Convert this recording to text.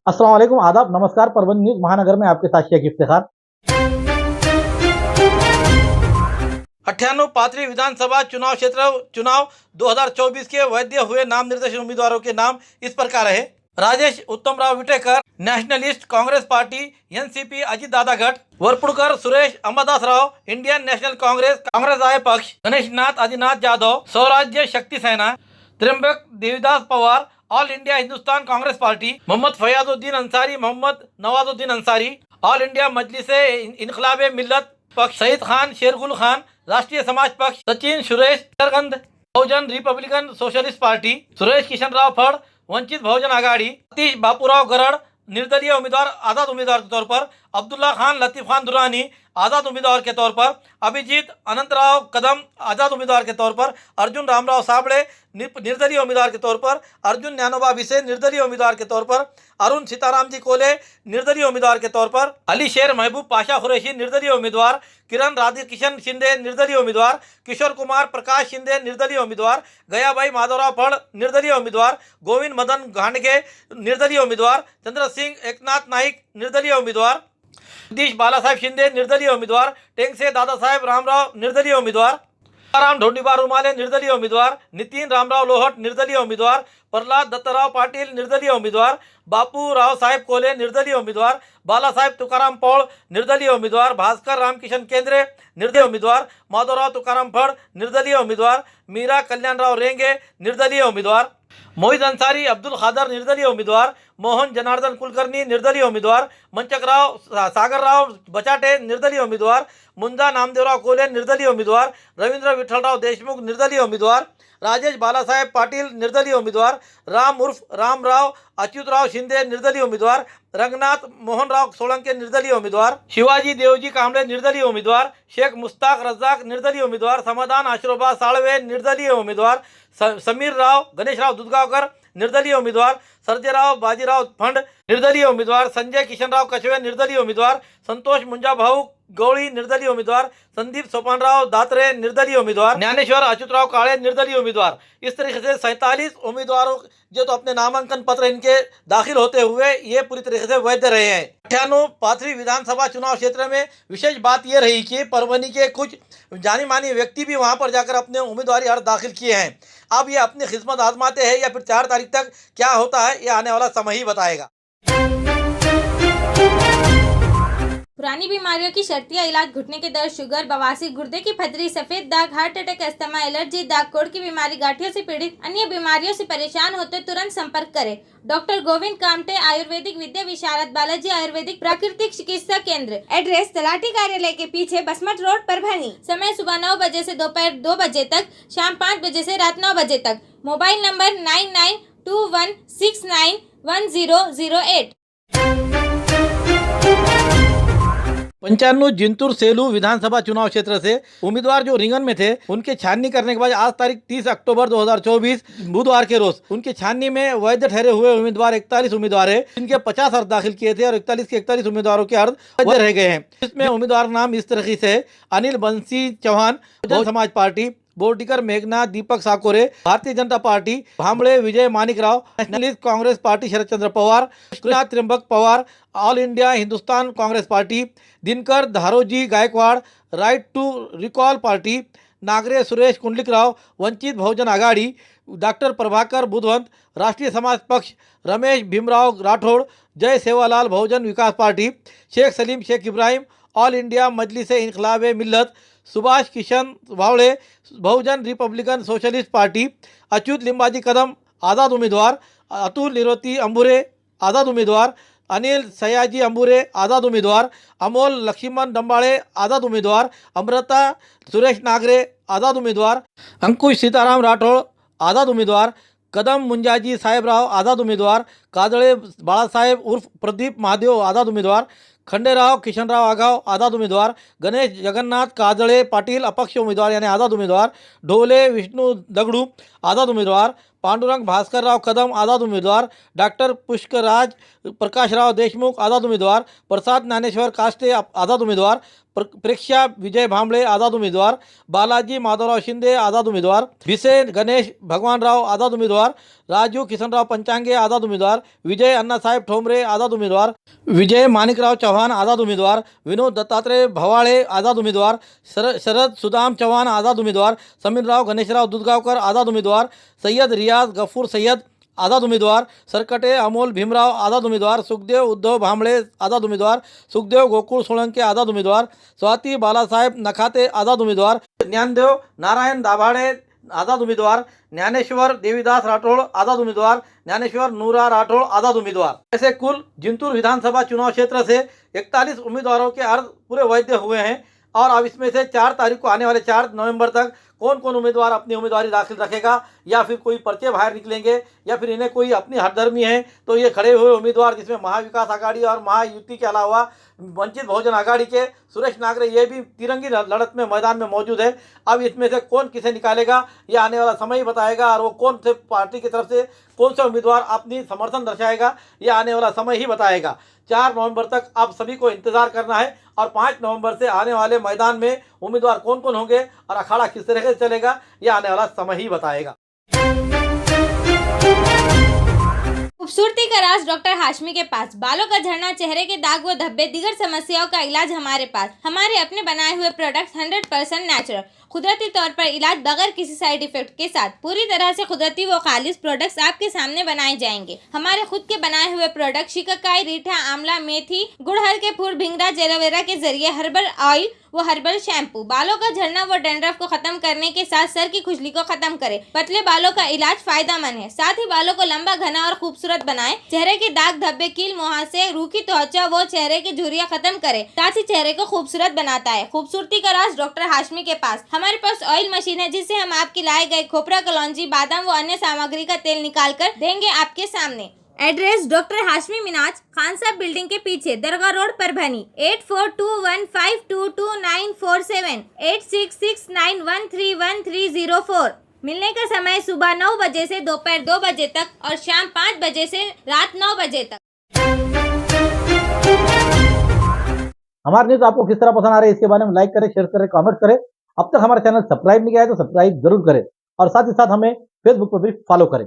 अस्सलाम वालेकुम, आदाब, नमस्कार। परभणी न्यूज महानगर में आपके साथ शेख इफ्तिखार। 98 पाथरी विधानसभा चुनाव क्षेत्र चुनाव 2024 के वैध हुए नाम निर्देशित उम्मीदवारों के नाम इस प्रकार है। Rajesh Uttamrao Vitekar, Nationalist Congress Party NCP Ajit Dada गट। Warpudkar Suresh Ambadasrao, Indian National Congress Congress I पक्ष। Ganeshnath Adinath Jadhav, Swarajya Shakti Sena. Trimbak Devidas Pawar, All India Hindustan Congress Party. Mohammad Fayazuddin Ansari, Mohammad Nawazuddin Ansari, All India Majlis Inquilab Millat पक्ष। Saeed Khan Shergul Khan, Rashtriya Samaj Paksha. Sachin Suresh Sargandh, Bahujan Republican Socialist Party. Suresh Kishanrao Phad, Vanchit Bahujan Aghadi. Satish Bapurao Garad, निर्दलीय उम्मीदवार आज़ाद उम्मीदवार के तौर पर। अब्दुल्ला खान लतीफ़ खान दुरानी, आज़ाद उम्मीदवार के तौर पर। अभिजीत अनंतराव कदम, आज़ाद उम्मीदवार के तौर पर। अर्जुन रामराव साबड़े, निर्दलीय उम्मीदवार के तौर पर। अर्जुन ज्ञानोबा विसे, निर्दलीय उम्मीदवार के तौर पर। अरुण सीताराम जी कोले, निर्दलीय उम्मीदवार के तौर पर। अली शेर महबूब पाशा कुरैशी, निर्दलीय उम्मीदवार। किरण राधाकिशन शिंदे, निर्दलीय उम्मीदवार। किशोर कुमार प्रकाश शिंदे, निर्दलीय उम्मीदवार। गयाबाई माधवराव फड़, निर्दलीय उम्मीदवार। गोविंद मदन घांडगे, निर्दलीय उम्मीदवार। चंद्र सिंह एकनाथ नाईक, निर्दलीय उम्मीदवार। जगदीश बालासाहेब शिंदे, निर्दलीय उम्मीदवार। टेंगसे दादासाहेब रामराव, निर्दलीय उम्मीदवार। राम ढोंडीबा रुमाले, निर्दलीय उम्मीदवार। नितीन रामराव लोहट, निर्दलीय उम्मीदवार। प्रल्हाद दत्तराव पाटील, निर्दलीय उम्मीदवार। बापू राव साहेब कोले, निर्दलीय उम्मीदवार। बालासाहेब तुकाराम पौळ, निर्दलीय उम्मीदवार। भास्कर रामकिशन केंद्रे, निर्दलीय उम्मीदवार। माधवराव तुकाराम फड़, निर्दलीय उम्मीदवार। मीरा कल्याणराव रेंगे, निर्दलीय उम्मीदवार। मोहित अंसारी अब्दुल खादर, निर्दलीय उम्मीदवार। मोहन जनार्दन कुलकर्णी, निर्दलीय उम्मीदवार। मंचकराव सागरराव बचाटे, निर्दलीय उम्मीदवार। मुंजा नामदेवराव कोले, निर्दलीय उम्मीदवार। रवींद्र विठ्ठलराव देशमुख, निर्दलीय उम्मीदवार। राजेश बालासाहेब पाटील, निर्दलीय उम्मीदवार। राम उर्फ रामराव अच्युतराव शिंदे, निर्दलीय उम्मीदवार। रंगनाथ मोहनराव सोळंके, निर्दलीय उम्मीदवार। शिवाजी देवजी कांबळे, निर्दलीय उम्मीदवार। शेख मुस्ताक रज्जाक, निर्दलीय उम्मीदवार। समाधान आश्रोबा साळवे, निर्दलीय उम्मीदवार। समीर राव गणेशराव दुधगावकर, निर्दलीय उम्मीदवार। सर्जेराव बाजीराव फंड, निर्दलीय उम्मीदवार। संजय किशनराव कछवे, निर्दलीय उम्मीदवार। संतोष मुंजाभाऊ गवळी, निर्दलीय उम्मीदवार। संदीप सोपानराव दात्रे, निर्दलीय उम्मीदवार। ज्ञानेश्वर अच्युतराव काळे, निर्दलीय उम्मीदवार। इस तरीके से 47 उम्मीदवारों जो तो अपने नामांकन पत्र इनके दाखिल होते हुए ये पूरी तरीके से वैध रहे हैं। 98 पाथरी विधानसभा चुनाव क्षेत्र में विशेष बात यह रही कि परभणी के कुछ जानी मानी व्यक्ति भी वहां पर जाकर अपने उम्मीदवारी अर्ज दाखिल किए हैं। अब ये अपनी किस्मत आजमाते हैं या फिर 4 तारीख तक क्या होता है ये आने वाला समय ही बताएगा। पुरानी बीमारियों की शर्तिया इलाज, घुटने के दर्द, शुगर, बवासीर, गुर्दे की पथरी, सफेद दाग, हार्ट अटैक, अस्थमा, एलर्जी, दाग कोड़ की बीमारी, गांठियों से पीड़ित अन्य बीमारियों से परेशान होते तुरंत संपर्क करें। डॉक्टर गोविंद कामटे, आयुर्वेदिक विद्या विशारद, बालाजी आयुर्वेदिक प्राकृतिक चिकित्सा केंद्र। एड्रेस तलाटी कार्यालय के पीछे, बसमत रोड, परभणी। समय सुबह 9 बजे से दोपहर 2 बजे तक, शाम 5 बजे से रात 9 बजे तक। Mobile number 9921691008। 95 जिंतूर सेलू विधानसभा चुनाव क्षेत्र से उम्मीदवार जो रिंगन में थे उनके छाननी करने के बाद आज तारीख 30 अक्टूबर 2024 बुधवार के रोज उनके छाननी में वैध ठहरे हुए उम्मीदवार 41 उम्मीदवार है, जिनके 50 अर्ज दाखिल किए थे और 41 के 41 उम्मीदवारों के अर्ज वैध रह गए हैं। इसमें उम्मीदवार नाम इस तरीके से अनिल बंसी Chauhan, Bahujan Samaj Party. Bordikar Meghnath Deepak Sakore, Bharatiya Janata Party. Bhambale Vijay Manikrao, Nationalist Congress Party Sharad Chandra Pawar. Krishna Trimbak Pawar, All India Hindustan Congress Party. Dinkar Dharoji Gaikwad, Right to Recall Party. Nagre Suresh Kundlikrao, Vanchit Bahujan Aghadi. Doctor Prabhakar Budhwant, Rashtriya Samaj Paksha. Ramesh Bhimrao Rathod, Jai Sevalal, Bahujan Vikas Party. Shaikh Salim Shaikh Ibrahim, All India Majlis Inquilab Millat. Subhash Kishan Wawde, Bahujan Republican Socialist Party. Achyut Limbaji Kadam, आज़ाद उम्मीदवार। अतुल निरोती अंबुरे, आज़ाद उम्मीदवार। अनिल सयाजी अंबुरे, आज़ाद उम्मीदवार। अमोल लक्ष्मण डंबाळे, आज़ाद उम्मीदवार। अमृता सुरेश नागरे, आज़ाद उम्मीदवार। अंकुश सीताराम राठौड़, आज़ाद उम्मीदवार। कदम मुंजाजी साहेबराव, आज़ाद उम्मीदवार। काजळे बाळासाहेब उर्फ प्रदीप महादेव, आज़ाद उम्मीदवार। खंडेराव किशनराव आगाव, आज़ाद उम्मीदवार। गणेश जगन्नाथ काजळे पाटील, अपक्ष उम्मीदवार यानी आज़ाद उम्मीदवार। ढोले विष्णु दगड़ू, आज़ाद उम्मीदवार। पांडुरंग भास्करराव कदम, आज़ाद उम्मीदवार। डॉक्टर पुष्कराज प्रकाशराव देशमुख, आज़ाद उम्मीदवार। प्रसाद ज्ञानेश्वर काष्टे, आज़ाद उम्मीदवार। प्रेक्षा विजय भांबळे, आज़ाद उम्मीदवार। बालाजी माधवराव शिंदे, आज़ाद उम्मीदवार। भिसे गणेश भगवानराव, आज़ाद उम्मीदवार। राजू किशनराव पंचांगे, आज़ाद उम्मीदवार। विजय अन्नासाहेब ठोंबरे आज़ाद उम्मीदवार, विजय माणिकराव चौहान आज़ाद उम्मीदवार, विनोद दत्तात्रेय भवाळे आज़ाद उम्मीदवार, शरद सुदाम चौहान आज़ाद उम्मीदवार, समीरराव गणेशराव दुधगावकर आज़ाद उम्मीदवार, सैयद रियाज गफूर सैयद आज़ाद उम्मीदवार, सरकटे अमोल भीमराव आज़ाद उम्मीदवार, सुखदेव उद्धव भांबळे आज़ाद उम्मीदवार, सुखदेव गोकुळ सोळंके आज़ाद उम्मीदवार, स्वाती बालासाहेब नखाते आज़ाद उम्मीदवार, ज्ञानदेव नारायण दाभाडे आज़ाद उम्मीदवार, ज्ञानेश्वर देवीदास राठौड़ आज़ाद उम्मीदवार, ज्ञानेश्वर नूरा राठौड़ आज़ाद उम्मीदवार। ऐसे कुल जिंतूर विधानसभा चुनाव क्षेत्र से 41 उम्मीदवारों के अर्ज पूरे वैध हुए हैं और अब इसमें से 4 तारीख को आने वाले 4 नवंबर तक कौन कौन उम्मीदवार अपनी उम्मीदवारी दाखिल रखेगा या फिर कोई पर्चे बाहर निकलेंगे या फिर इन्हें कोई अपनी हरदर्मी है तो ये खड़े हुए उम्मीदवार जिसमें महाविकास आघाड़ी और महायुति के अलावा वंचित बहुजन आघाड़ी के सुरेश नागरे ये भी तिरंगी लड़त में मैदान में मौजूद है। अब इसमें से कौन किसे निकालेगा यह आने वाला समय ही बताएगा और वो कौन से पार्टी की तरफ से कौन सा उम्मीदवार अपनी समर्थन दर्शाएगा यह आने वाला समय ही बताएगा। 4 नवंबर तक आप सभी को इंतजार करना है और 5 नवंबर से आने वाले मैदान में उम्मीदवार कौन कौन होंगे और अखाड़ा किस तरह से चलेगा यह आने वाला समय ही बताएगा। खूबसूरती का राज डॉक्टर हाशमी के पास। बालों का झड़ना, चेहरे के दाग व धब्बे, दीगर समस्याओं का इलाज हमारे पास। हमारे अपने बनाए हुए प्रोडक्ट्स 100% नेचुरल, कुदरती तौर पर इलाज बगैर किसी साइड इफेक्ट के साथ पूरी तरह से कुदरती व खालिश प्रोडक्ट्स आपके सामने बनाए जाएंगे। हमारे खुद के बनाए हुए प्रोडक्ट शिकाकाई, रीठा, आंवला, मेथी, गुड़हल के फूल, भिंगरा, एलोवेरा के जरिए हर्बल ऑयल वो हर्बल शैम्पू बालों का झड़ना व डैंड्रफ को खत्म करने के साथ सर की खुजली को खत्म करे। पतले बालों का इलाज फायदेमंद है, साथ ही बालों को लंबा, घना और खूबसूरत बनाए। चेहरे के दाग धब्बे, कील, मुहासे, रूखी त्वचा वो चेहरे की झुर्रियां खत्म करे, साथ ही चेहरे को खूबसूरत बनाता है। खूबसूरती का राज डॉक्टर हाशमी के पास। हमारे पास ऑयल मशीन है जिससे हम आपके लाए गए खोपरा, कलौंजी, बादाम व अन्य सामग्री का तेल निकाल कर देंगे आपके सामने। एड्रेस डॉक्टर हाशमी मिनाज, खान साहब बिल्डिंग के पीछे, दरगाह रोड, परभनी। 8421522947, 8669131304। मिलने का समय सुबह 9 बजे से दोपहर 2 बजे तक और शाम 5 बजे से रात 9 बजे तक। हमारे न्यूज आपको किस तरह पसंद आ रही है इसके बारे में लाइक करें, शेयर करें, कमेंट करें। अब तक हमारा चैनल सब्सक्राइब नहीं किया है तो सब्सक्राइब जरूर करें और साथ ही साथ हमें फेसबुक पर भी फॉलो करें।